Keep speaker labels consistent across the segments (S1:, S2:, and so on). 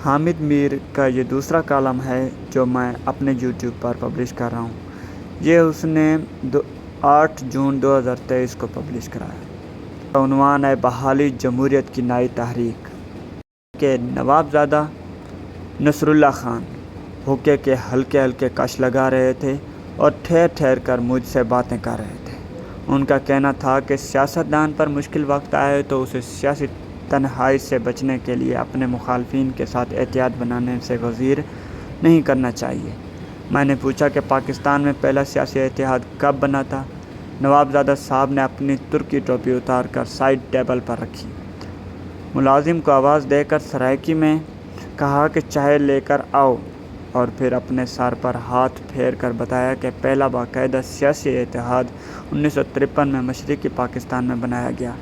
S1: حامد میر کا یہ دوسرا کالم ہے جو میں اپنے یوٹیوب پر پبلش کر رہا ہوں۔ یہ اس نے 8 جون 2023 کو پبلش کرایا۔ عنوان ہے بحالی جمہوریت کی نئی تحریک کہ نوابزادہ نصر اللہ خان حقے کے ہلکے ہلکے کش لگا رہے تھے اور ٹھہر ٹھہر کر مجھ سے باتیں کر رہے تھے۔ ان کا کہنا تھا کہ سیاستدان پر مشکل وقت آئے تو اسے سیاسی تنہائی سے بچنے کے لیے اپنے مخالفین کے ساتھ احتیاط بنانے سے گزیر نہیں کرنا چاہیے۔ میں نے پوچھا کہ پاکستان میں پہلا سیاسی اتحاد کب بنا تھا؟ نوابزادہ صاحب نے اپنی ترکی ٹوپی اتار کر سائیڈ ٹیبل پر رکھی، ملازم کو آواز دے کر سرائکی میں کہا کہ چائے لے کر آؤ، اور پھر اپنے سر پر ہاتھ پھیر کر بتایا کہ پہلا باقاعدہ سیاسی اتحاد 1953 میں مشرقی پاکستان میں بنایا گیا،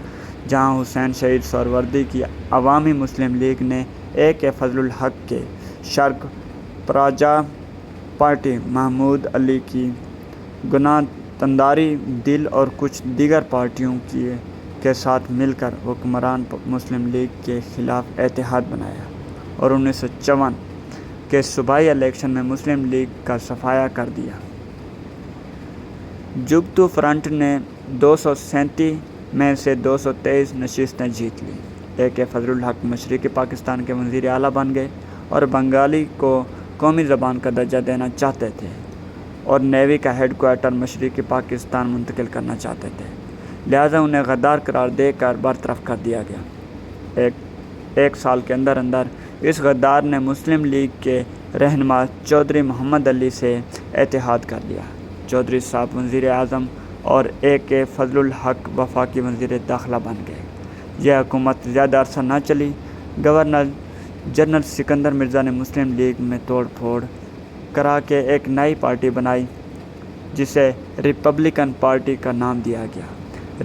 S1: جہاں حسین شہید سہروردی کی عوامی مسلم لیگ نے AK فضل الحق کے شرک پراجا پارٹی، محمود علی کی گناہ تنداری دل اور کچھ دیگر پارٹیوں کے ساتھ مل کر حکمران مسلم لیگ کے خلاف اتحاد بنایا، اور 1954 کے صوبائی الیکشن میں مسلم لیگ کا صفایا کر دیا۔ جگتو فرنٹ نے 237 میں سے 223 نشستیں جیت لی۔ AK فضل الحق مشرقی پاکستان کے وزیر اعلیٰ بن گئے اور بنگالی کو قومی زبان کا درجہ دینا چاہتے تھے اور نیوی کا ہیڈ کوارٹر مشرقی پاکستان منتقل کرنا چاہتے تھے، لہٰذا انہیں غدار قرار دے کر برطرف کر دیا گیا۔ ایک سال کے اندر اس غدار نے مسلم لیگ کے رہنما چودھری محمد علی سے اتحاد کر لیا۔ چودھری صاحب وزیر اعظم اور AK فضل الحق وفاقی وزیر داخلہ بن گئے۔ یہ حکومت زیادہ عرصہ نہ چلی۔ گورنر جنرل سکندر مرزا نے مسلم لیگ میں توڑ پھوڑ کرا کے ایک نئی پارٹی بنائی جسے ریپبلکن پارٹی کا نام دیا گیا۔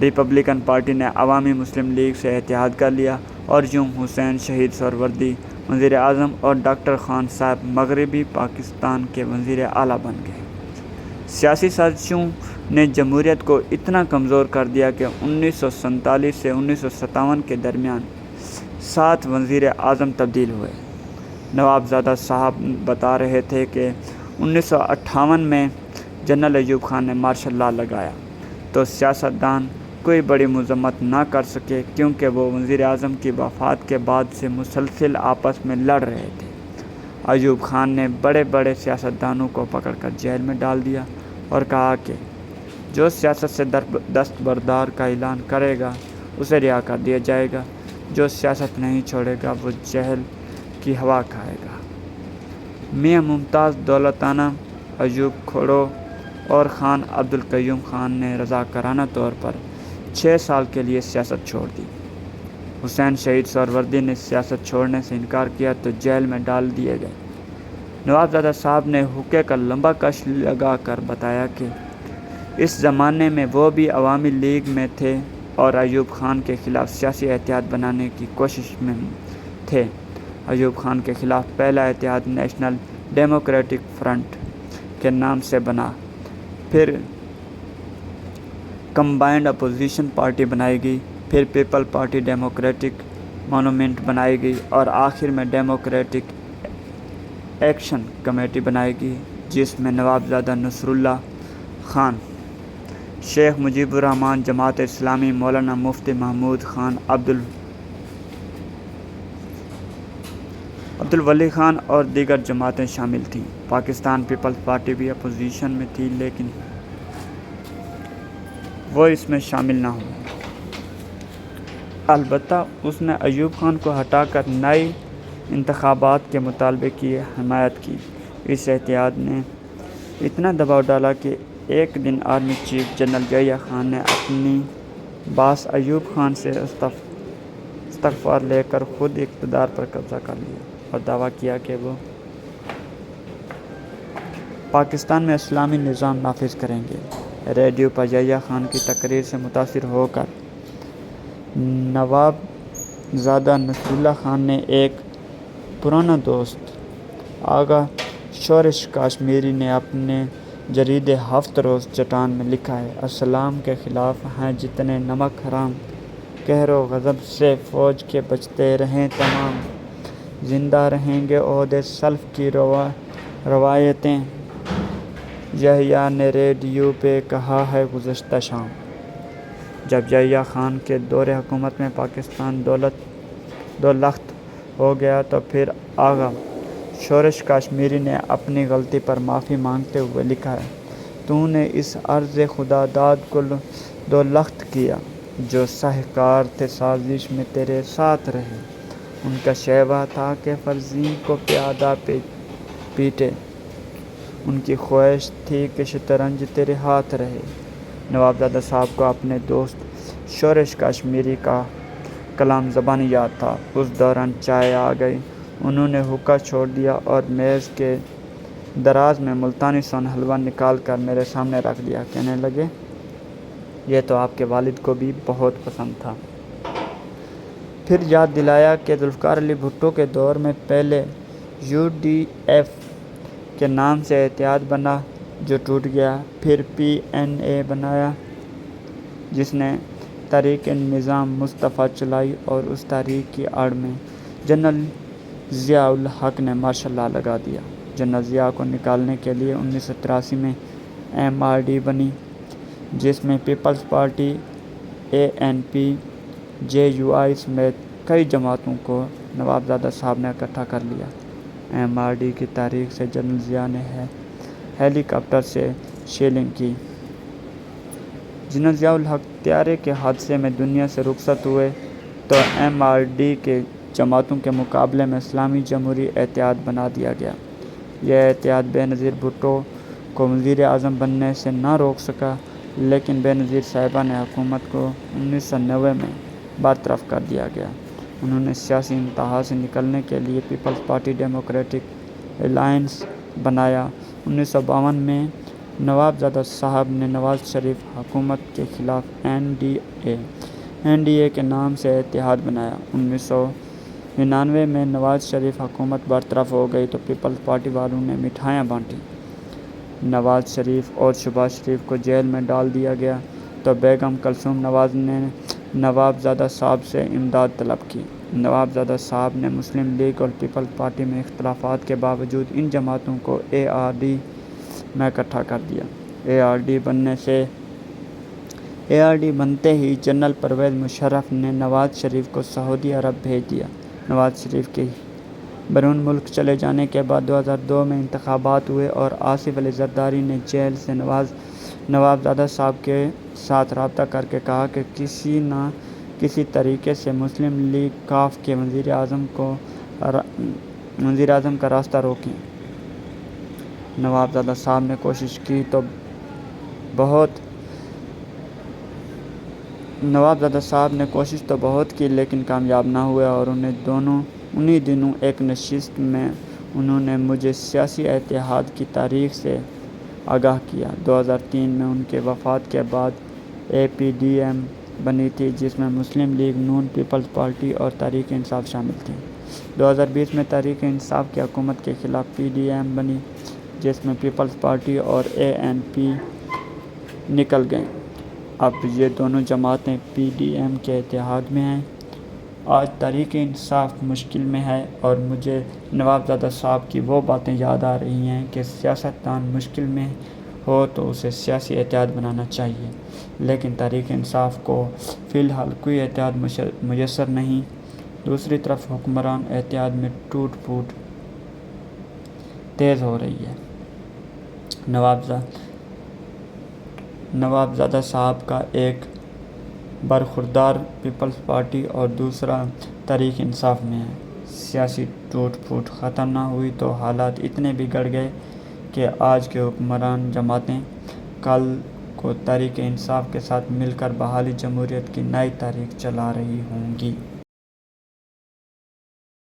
S1: ریپبلکن پارٹی نے عوامی مسلم لیگ سے اتحاد کر لیا اور یوں حسین شہید سہروردی وزیر اعظم اور ڈاکٹر خان صاحب مغربی پاکستان کے وزیر اعلیٰ بن گئے۔ سیاسی سازشوں نے جمہوریت کو اتنا کمزور کر دیا کہ 1947 سے 1957 کے درمیان 7 وزیر اعظم تبدیل ہوئے۔ نوابزادہ صاحب بتا رہے تھے کہ 1958 میں جنرل ایوب خان نے مارشل لاء لگایا تو سیاستدان کوئی بڑی مذمت نہ کر سکے، کیونکہ وہ وزیر اعظم کی وفات کے بعد سے مسلسل آپس میں لڑ رہے تھے۔ ایوب خان نے بڑے بڑے سیاستدانوں کو پکڑ کر جیل میں ڈال دیا اور کہا کہ جو سیاست سے دستبردار کا اعلان کرے گا اسے رہا کر دیا جائے گا، جو سیاست نہیں چھوڑے گا وہ جہل کی ہوا کھائے گا۔ میاں ممتاز دولتانہ، ایوب کھوڑو اور خان عبدالقیوم خان نے رضاکارانہ طور پر 6 سال کے لیے سیاست چھوڑ دی۔ حسین شہید سہروردی نے سیاست چھوڑنے سے انکار کیا تو جیل میں ڈال دیے گئے۔ نوابزادہ صاحب نے حقے کا لمبا کش لگا کر بتایا کہ اس زمانے میں وہ بھی عوامی لیگ میں تھے اور ایوب خان کے خلاف سیاسی اتحاد بنانے کی کوشش میں تھے۔ ایوب خان کے خلاف پہلا اتحاد نیشنل ڈیموکریٹک فرنٹ کے نام سے بنا، پھر کمبائنڈ اپوزیشن پارٹی بنائی گئی، پھر پیپل پارٹی ڈیموکریٹک مونومنٹ بنائی گئی اور آخر میں ڈیموکریٹک ایکشن کمیٹی بنائی گئی، جس میں نوابزادہ نصر اللہ خان، شیخ مجیب الرحمان، جماعت اسلامی، مولانا مفتی محمود خان، عبدالولی خان اور دیگر جماعتیں شامل تھیں۔ پاکستان پیپلز پارٹی بھی اپوزیشن میں تھی لیکن وہ اس میں شامل نہ ہوئی۔ البتہ اس نے ایوب خان کو ہٹا کر نئے انتخابات کے مطالبے کی حمایت کی۔ اس اتحاد نے اتنا دباؤ ڈالا کہ ایک دن army chief general Zia Khan نے اپنی باس ایوب خان سے استغفار لے کر خود اقتدار پر قبضہ کر لیا اور دعویٰ کیا کہ وہ پاکستان میں اسلامی نظام نافذ کریں گے۔ ریڈیو پر ضیاء خان کی تقریر سے متاثر ہو کر نوابزادہ نصر اللہ خان نے ایک پرانا دوست آغا شورش کاشمیری نے اپنے جرید ہفت روز چٹان میں لکھا ہے: اسلام کے خلاف ہیں جتنے نمک حرام، قہر و غضب سے فوج کے بچتے رہیں تمام، زندہ رہیں گے عہد سلف کی روایتیں، یحییٰ نے ریڈیو پہ کہا ہے گزشتہ شام۔ جب یحییٰ خان کے دور حکومت میں پاکستان دو لخت ہو گیا تو پھر آغا شورش کاشمیری نے اپنی غلطی پر معافی مانگتے ہوئے لکھا ہے، تو نے اس عرض خدا داد کو دو لخت کیا، جو سہکار تھے سازش میں تیرے ساتھ رہے۔ ان کا شیوہ تھا کہ فرزین کو پیادہ پیٹے، ان کی خواہش تھی کہ شطرنج تیرے ہاتھ رہے۔ نوابزادہ صاحب کو اپنے دوست شورش کاشمیری کا کلام زبانی یاد تھا۔ اس دوران چائے آ گئی، انہوں نے حقہ چھوڑ دیا اور میز کے دراز میں ملتانی سون حلوہ نکال کر میرے سامنے رکھ دیا۔ کہنے لگے، یہ تو آپ کے والد کو بھی بہت پسند تھا۔ پھر یاد دلایا کہ ذوالفقار علی بھٹو کے دور میں پہلے UDF کے نام سے اتحاد بنا جو ٹوٹ گیا، پھر PNA بنایا جس نے تحریک نظام مصطفیٰ چلائی، اور اس تحریک کی آڑ میں جنرل ضیاء الحق نے مارشل لا لگا دیا۔ جنرل ضیاء کو نکالنے کے لیے 1983 میں MRD بنی، جس میں پیپلز پارٹی، ANP، JUI سمیت کئی جماعتوں کو نوابزادہ صاحب نے اکٹھا کر لیا۔ MRD کی تحریک سے جنرل ضیاء نے ہیلی کاپٹر سے شیلنگ کی۔ جنرل ضیاء الحق طیارے کے حادثے میں دنیا سے رخصت ہوئے تو MRD کے جماعتوں کے مقابلے میں اسلامی جمہوری اتحاد بنا دیا گیا۔ یہ اتحاد بے نظیر بھٹو کو وزیر اعظم بننے سے نہ روک سکا، لیکن بے نظیر صاحبہ نے حکومت کو 1990 میں برطرف کر دیا گیا۔ انہوں نے سیاسی انتہا سے نکلنے کے لیے پیپلز پارٹی ڈیموکریٹک الائنس بنایا۔ 1952 میں نوابزادہ صاحب نے نواز شریف حکومت کے خلاف NDA کے نام سے اتحاد بنایا۔ 1999 میں نواز شریف حکومت برطرف ہو گئی تو پیپلز پارٹی والوں نے مٹھائیاں بانٹی۔ نواز شریف اور شہباز شریف کو جیل میں ڈال دیا گیا تو بیگم کلثوم نواز نے نوابزادہ صاحب سے امداد طلب کی۔ نوابزادہ صاحب نے مسلم لیگ اور پیپلز پارٹی میں اختلافات کے باوجود ان جماعتوں کو ARD میں اکٹھا کر دیا۔ ARD بنتے ہی جنرل پرویز مشرف نے نواز شریف کو سعودی عرب بھیج دیا۔ نواز شریف کے بیرون ملک چلے جانے کے بعد 2002 میں انتخابات ہوئے اور آصف علی زرداری نے جیل سے نوابزادہ صاحب کے ساتھ رابطہ کر کے کہا کہ کسی نہ کسی طریقے سے مسلم لیگ کاف کے وزیر اعظم کا راستہ روکیں۔ نوابزادہ صاحب نے کوشش تو بہت کی لیکن کامیاب نہ ہوئے، اور انہی دنوں ایک نشست میں انہوں نے مجھے سیاسی اتحاد کی تاریخ سے آگاہ کیا۔ 2003 میں ان کے وفات کے بعد APDM بنی تھی، جس میں مسلم لیگ نون، پیپلز پارٹی اور تحریک انصاف شامل تھی۔ 2020 میں تحریک انصاف کی حکومت کے خلاف PDM بنی، جس میں پیپلز پارٹی اور ANP نکل گئیں۔ اب یہ دونوں جماعتیں PDM کے اتحاد میں ہیں۔ آج تحریک انصاف مشکل میں ہے اور مجھے نوابزادہ صاحب کی وہ باتیں یاد آ رہی ہیں کہ سیاستدان مشکل میں ہو تو اسے سیاسی اتحاد بنانا چاہیے، لیکن تحریک انصاف کو فی الحال کوئی اتحاد میسر نہیں۔ دوسری طرف حکمران اتحاد میں ٹوٹ پھوٹ تیز ہو رہی ہے۔ نوابزادہ صاحب کا ایک برخوردار پیپلز پارٹی اور دوسرا تحریک انصاف میں ہے۔ سیاسی ٹوٹ پھوٹ ختم نہ ہوئی تو حالات اتنے بگڑ گئے کہ آج کے حکمران جماعتیں کل کو تحریک انصاف کے ساتھ مل کر بحالی جمہوریت کی نئی تاریخ چلا رہی ہوں گی۔